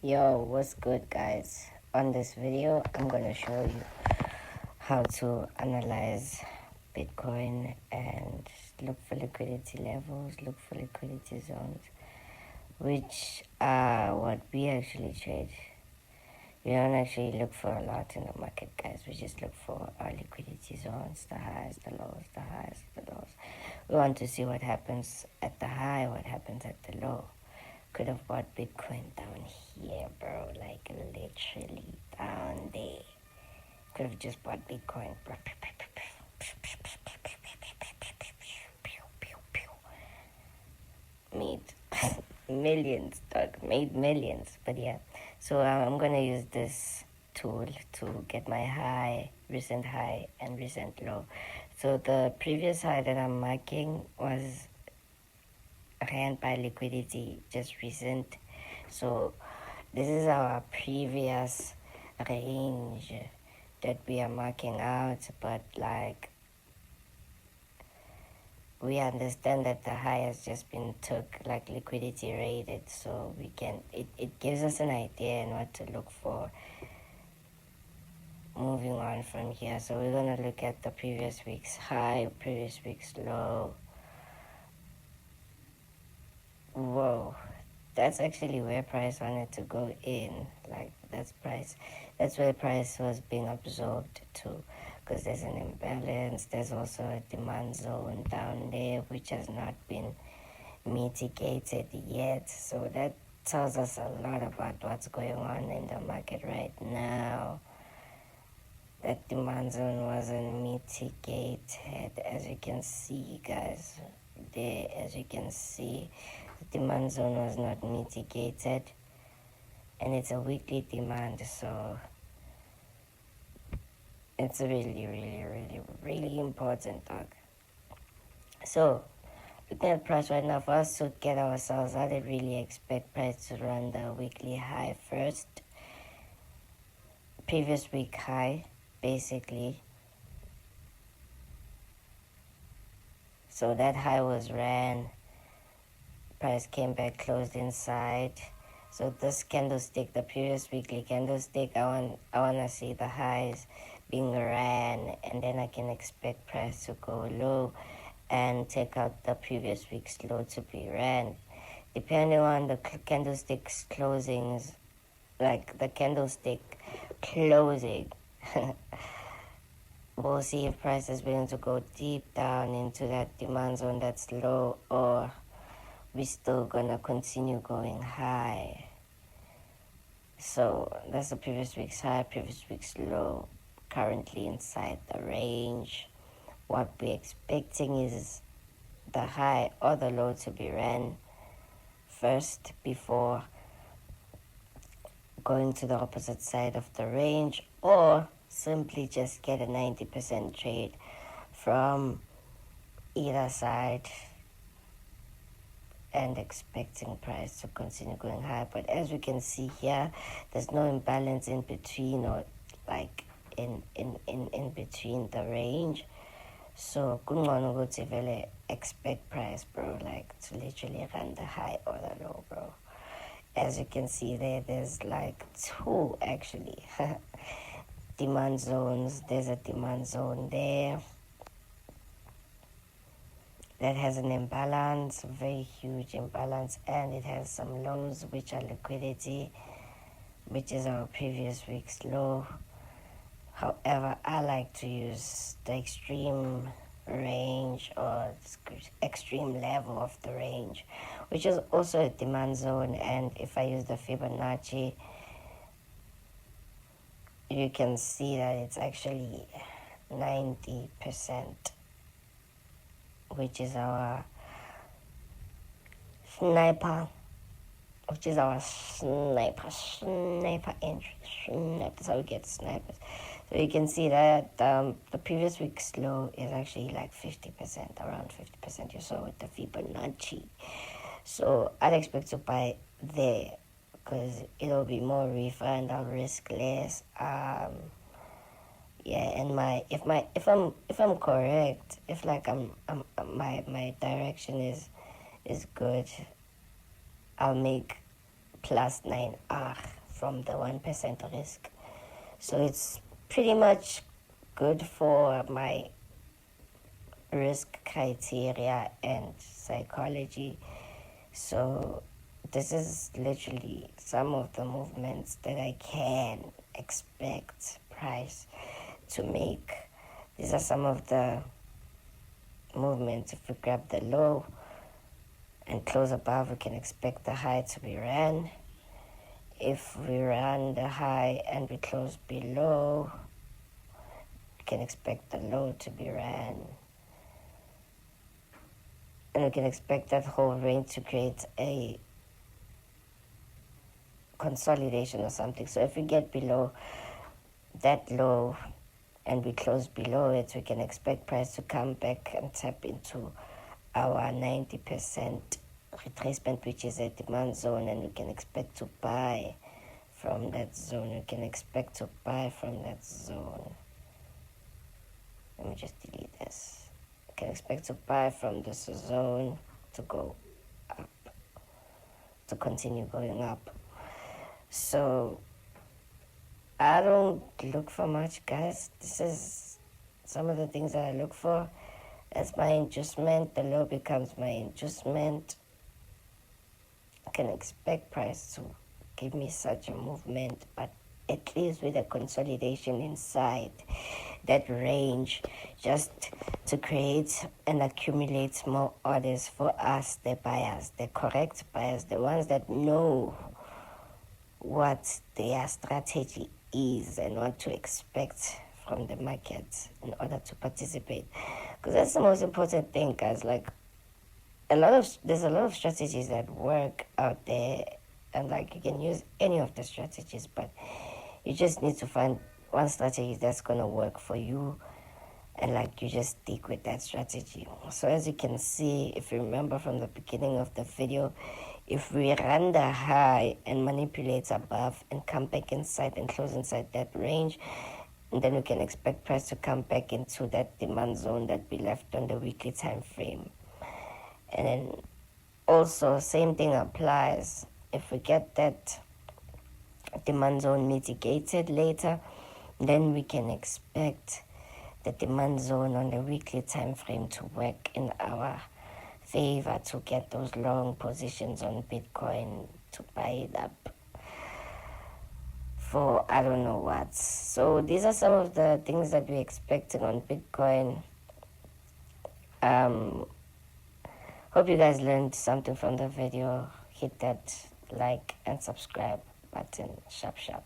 Yo, what's good, guys? On this video, I'm gonna show you how to analyze Bitcoin and look for liquidity levels, look for liquidity zones, which are what we actually trade. We don't actually look for a lot in the market, guys. We just look for our liquidity zones, the highs, the lows, the highs, the lows. We want to see what happens at the high, what happens at the low. Could have bought Bitcoin down here, bro. Like literally down there. Could have just bought Bitcoin. Made millions, dog. Made millions. But yeah. So I'm gonna use this tool to get my recent high and recent low. So the previous high that I'm marking was ran by liquidity just recent. So this is our previous range that we are marking out, but like we understand that the high has just been took like liquidity rated, so we can it gives us an idea and what to look for moving on from here. So we're gonna look at the previous week's high, previous week's low. Whoa, that's actually where price wanted to go in. Like that's where price was being absorbed to, because there's an imbalance. There's also a demand zone down there which has not been mitigated yet. So that tells us a lot about what's going on in the market right now. That demand zone wasn't mitigated, as you can see, guys. There, as you can see, the demand zone was not mitigated, and it's a weekly demand, so it's really important, dog. So looking at price right now, for us to get ourselves, I did really expect price to run the weekly high first, previous week high basically. So that high was ran, price came back, closed inside. So this candlestick, the previous weekly candlestick, I want to see the highs being ran, and then I can expect price to go low and take out the previous week's low to be ran. Depending on the candlestick's closings, like the candlestick closing, we'll see if price is willing to go deep down into that demand zone that's low, or we're still gonna continue going high. So that's the previous week's high, previous week's low, currently inside the range. What we're expecting is the high or the low to be ran first before going to the opposite side of the range, or simply just get a 90% trade from either side and expecting price to continue going high. But as we can see here, there's no imbalance in between, or like in between the range. So kungcono ukuthi vele expect price, bro, like to literally run the high or the low, bro. As you can see there's like two actually demand zones. There's a demand zone there that has an imbalance, a very huge imbalance, and it has some lows which are liquidity, which is our previous week's low. However, I like to use the extreme range or extreme level of the range, which is also a demand zone. And if I use the Fibonacci, you can see that it's actually 90%, which is our sniper entry. That's how we get snipers. So you can see that the previous week's low is actually like 50%, around 50%. You saw with the Fibonacci. So I'd expect to buy there because it'll be more refund. I'll risk less. Yeah, and if I'm correct, if like my direction is good, I'll make plus 9R from the 1% risk. So it's pretty much good for my risk criteria and psychology. So this is literally some of the movements that I can expect price to make. These are some of the movements. If we grab the low and close above, we can expect the high to be ran. If we run the high and we close below, we can expect the low to be ran. And we can expect that whole range to create a consolidation or something. So if we get below that low and we close below it, we can expect price to come back and tap into our 90% retracement, which is a demand zone, and we can expect to buy from that zone. We can expect to buy from that zone. Let me just delete this. We can expect to buy from this zone to go up, to continue going up. So I don't look for much, guys. This is some of the things that I look for. As my adjustment, the low becomes my adjustment. I can expect price to give me such a movement, but at least with a consolidation inside that range, just to create and accumulate more orders for us, the buyers, the correct buyers, the ones that know what their strategy is and what to expect from the market in order to participate. Because that's the most important thing, guys. Like, there's a lot of strategies that work out there, and like you can use any of the strategies, but you just need to find one strategy that's gonna work for you, and like you just stick with that strategy. So as you can see, if you remember from the beginning of the video, if we run the high and manipulate above and come back inside and close inside that range, and then we can expect price to come back into that demand zone that we left on the weekly time frame. And then also same thing applies if we get that demand zone mitigated later, then we can expect the demand zone on the weekly time frame to work in our favor to get those long positions on Bitcoin to buy it up for I don't know what. So these are some of the things that we're expecting on Bitcoin. Hope you guys learned something from the video. Hit that like and subscribe button. Sharp.